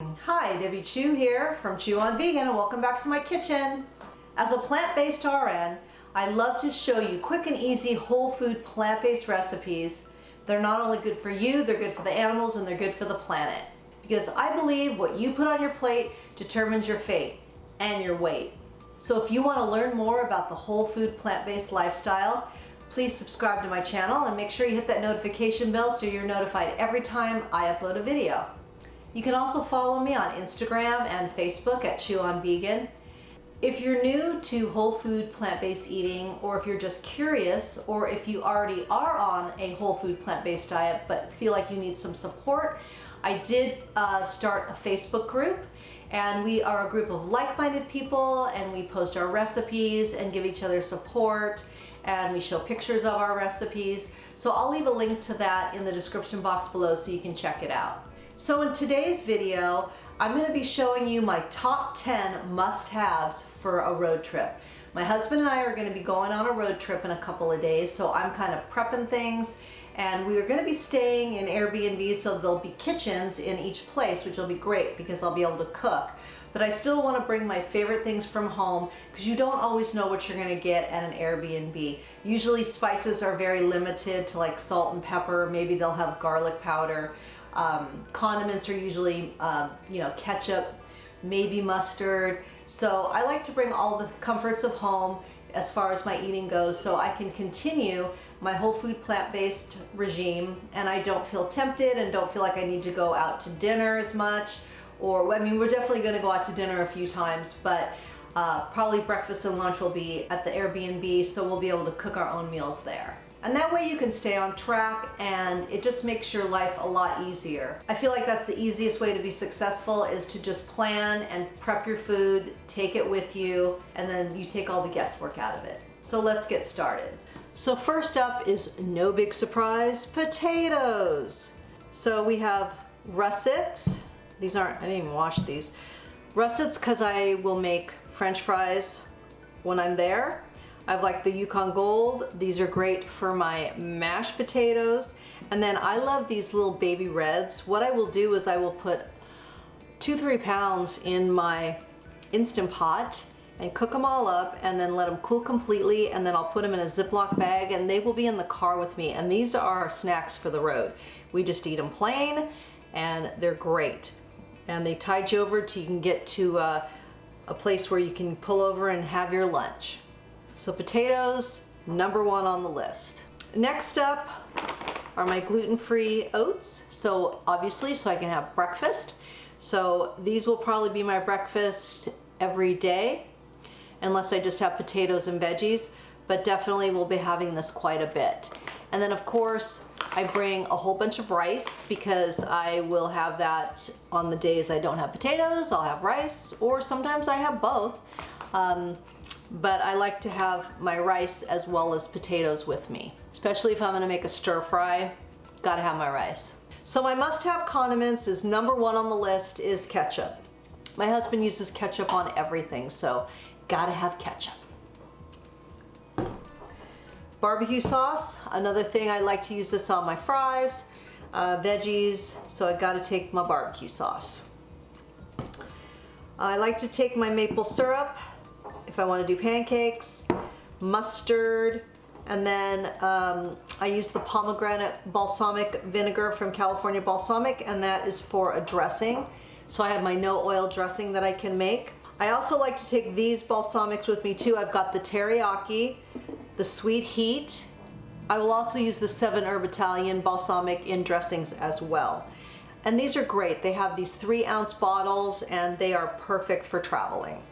Hi, Debbie Chu here from Chew on Vegan, and welcome back to my kitchen. As a plant-based RN, I love to show you quick and easy whole food plant-based recipes. They're not only good for you, they're good for the animals, and they're good for the planet. Because I believe what you put on your plate determines your fate and your weight. So if you want to learn more about the whole food plant-based lifestyle, please subscribe to my channel and make sure you hit that notification bell so you're notified every time I upload a video. You can also follow me on Instagram and Facebook at Chew on Vegan. If you're new to whole food plant-based eating, or if you're just curious, or if you already are on a whole food plant-based diet but feel like you need some support, I did start a Facebook group, and we are a group of like-minded people, and we post our recipes and give each other support, and we show pictures of our recipes. So I'll leave a link to that in the description box below so you can check it out. So in today's video, I'm going to be showing you my top 10 must-haves for a road trip. My husband and I are going to be going on a road trip in a couple of days, so I'm kind of prepping things, and we are going to be staying in Airbnb, so there'll be kitchens in each place, which will be great because I'll be able to cook. But I still want to bring my favorite things from home because you don't always know what you're going to get at an Airbnb. Usually spices are very limited to like salt and pepper, maybe they'll have garlic powder. Condiments are usually, ketchup, maybe mustard. So I like to bring all the comforts of home as far as my eating goes so I can continue my whole food plant-based regime and I don't feel tempted and don't feel like I need to go out to dinner as much. Or, I mean, we're definitely going to go out to dinner a few times, but probably breakfast and lunch will be at the Airbnb, so we'll be able to cook our own meals there. And that way you can stay on track and it just makes your life a lot easier. I feel like that's the easiest way to be successful, is to just plan and prep your food, take it with you, and then you take all the guesswork out of it. So let's get started. So first up is, no big surprise, potatoes. So we have russets. These aren't, I didn't even wash these. Russets because I will make French fries when I'm there. I have like the Yukon Gold. These are great for my mashed potatoes. And then I love these little baby reds. What I will do is I will put 2-3 pounds in my Instant Pot and cook them all up and then let them cool completely, and then I'll put them in a Ziploc bag and they will be in the car with me. And these are our snacks for the road. We just eat them plain and they're great. And they tide you over till you can get to a place where you can pull over and have your lunch. So potatoes, number one on the list. Next up are my gluten-free oats. So obviously, so I can have breakfast. So these will probably be my breakfast every day, unless I just have potatoes and veggies, but definitely we'll be having this quite a bit. And then of course, I bring a whole bunch of rice because I will have that on the days I don't have potatoes. I'll have rice, or sometimes I have both. But I like to have my rice as well as potatoes with me, especially if I'm going to make a stir fry. Gotta have my rice. So my must-have condiments is, number one on the list is ketchup. My husband uses ketchup on everything, so gotta have ketchup. Barbecue sauce, another thing, I like to use this on my fries, veggies, so I gotta take my barbecue sauce. I like to take my maple syrup if I want to do pancakes, mustard, and then I use the pomegranate balsamic vinegar from California Balsamic, and that is for a dressing. So I have my no oil dressing that I can make. I also like to take these balsamics with me too. I've got the teriyaki, the sweet heat. I will also use the 7-herb Italian balsamic in dressings as well. And these are great. They have these 3-ounce bottles and they are perfect for traveling.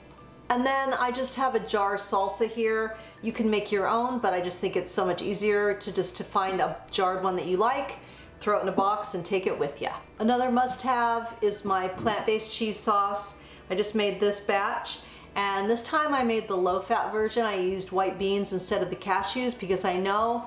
And then I just have a jar salsa here. You can make your own, but I just think it's so much easier to find a jarred one that you like, throw it in a box and take it with you. Another must-have is my plant-based cheese sauce. I just made this batch, and this time I made the low-fat version. I used white beans instead of the cashews because I know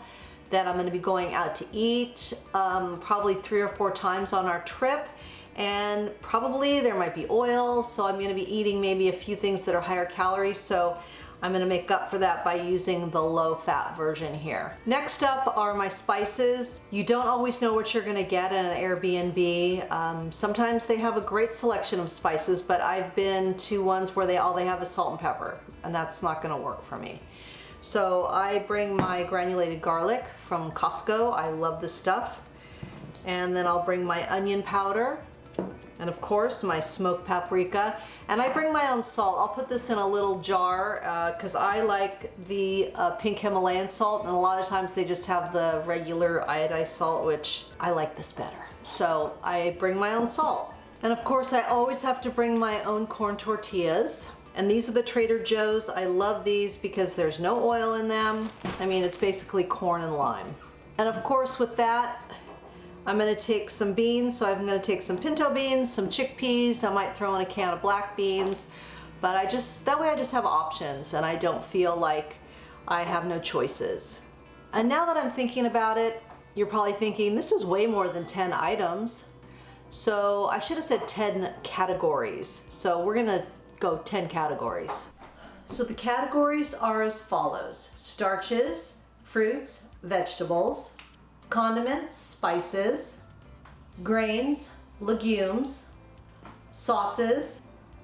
that I'm going to be going out to eat probably 3 or 4 times on our trip, and probably there might be oil, so I'm going to be eating maybe a few things that are higher calories. So I'm gonna make up for that by using the low-fat version here. Next up are my spices. You don't always know what you're gonna get in an Airbnb. Sometimes they have a great selection of spices, but I've been to ones where all they have is salt and pepper, and that's not gonna work for me. So I bring my granulated garlic from Costco. I love this stuff. And then I'll bring my onion powder, and of course my smoked paprika, and I bring my own salt. I'll put this in a little jar because I like the pink Himalayan salt, and a lot of times they just have the regular iodized salt, which I like this better. So I bring my own salt. And of course I always have to bring my own corn tortillas. And these are the Trader Joe's. I love these because there's no oil in them. I mean, it's basically corn and lime. And of course with that, I'm gonna take some beans, so I'm gonna take some pinto beans, some chickpeas, I might throw in a can of black beans, but that way I just have options and I don't feel like I have no choices. And now that I'm thinking about it, you're probably thinking, this is way more than 10 items. So I should have said 10 categories. So we're gonna go 10 categories. So the categories are as follows: starches, fruits, vegetables, condiments, spices, grains, legumes, sauces,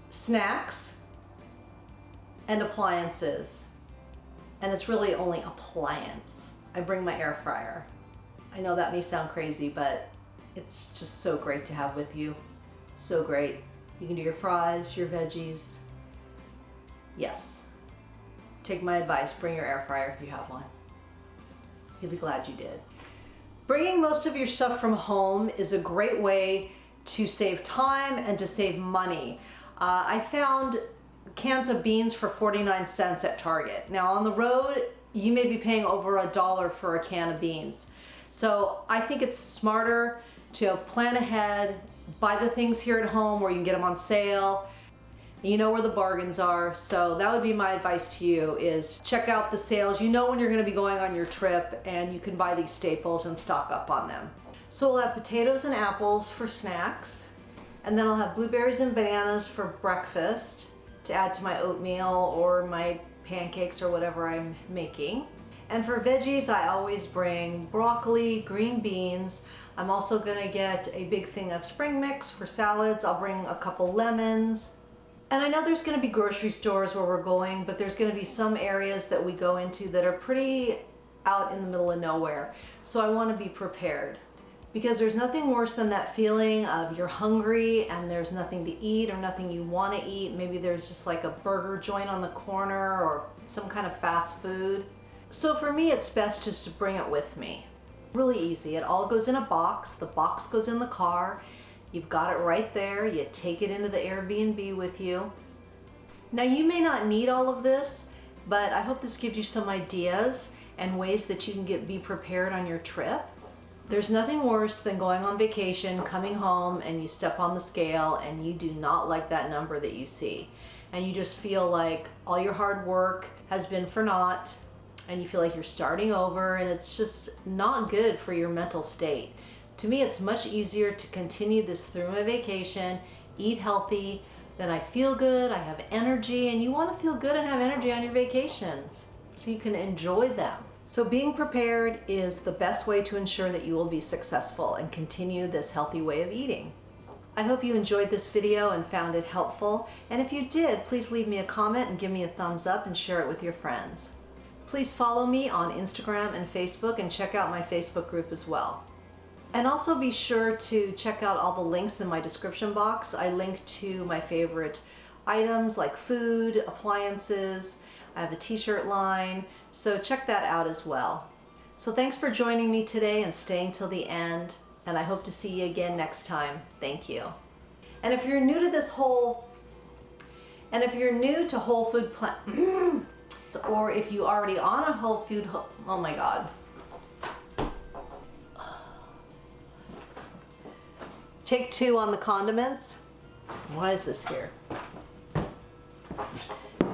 snacks, and appliances. And it's really only appliance. I bring my air fryer. I know that may sound crazy, but it's just so great to have with you. So great. You can do your fries, your veggies. Yes. Take my advice, bring your air fryer if you have one. You'll be glad you did. Bringing most of your stuff from home is a great way to save time and to save money. I found cans of beans for 49 cents at Target. Now on the road, you may be paying over $1 for a can of beans. So I think it's smarter to plan ahead, buy the things here at home where you can get them on sale. You know where the bargains are, so that would be my advice to you, is check out the sales. You know when you're going to be going on your trip, and you can buy these staples and stock up on them. So we'll have potatoes and apples for snacks, and then I'll have blueberries and bananas for breakfast to add to my oatmeal or my pancakes or whatever I'm making. And for veggies, I always bring broccoli, green beans. I'm also going to get a big thing of spring mix for salads. I'll bring a couple lemons. And I know there's going to be grocery stores where we're going, but there's going to be some areas that we go into that are pretty out in the middle of nowhere. So I want to be prepared, because there's nothing worse than that feeling of you're hungry and there's nothing to eat or nothing you want to eat. Maybe there's just like a burger joint on the corner or some kind of fast food. So for me, it's best just to bring it with me. Really easy. It all goes in a box. The box goes in the car. You've got it right there. You take it into the Airbnb with you. Now you may not need all of this, but I hope this gives you some ideas and ways that you can be prepared on your trip. There's nothing worse than going on vacation, coming home, and you step on the scale and you do not like that number that you see. And you just feel like all your hard work has been for naught, and you feel like you're starting over, and it's just not good for your mental state. To me, it's much easier to continue this through my vacation, eat healthy, then I feel good, I have energy, and you want to feel good and have energy on your vacations so you can enjoy them. So being prepared is the best way to ensure that you will be successful and continue this healthy way of eating. I hope you enjoyed this video and found it helpful, and if you did, please leave me a comment and give me a thumbs up and share it with your friends. Please follow me on Instagram and Facebook, and check out my Facebook group as well. And also be sure to check out all the links in my description box. I link to my favorite items like food, appliances. I have a t-shirt line, so check that out as well. So thanks for joining me today and staying till the end, and I hope to see you again next time. Thank you. And if you're new to whole food plant, or if you already on a whole food, oh my God. Take 2 on the condiments. Why is this here?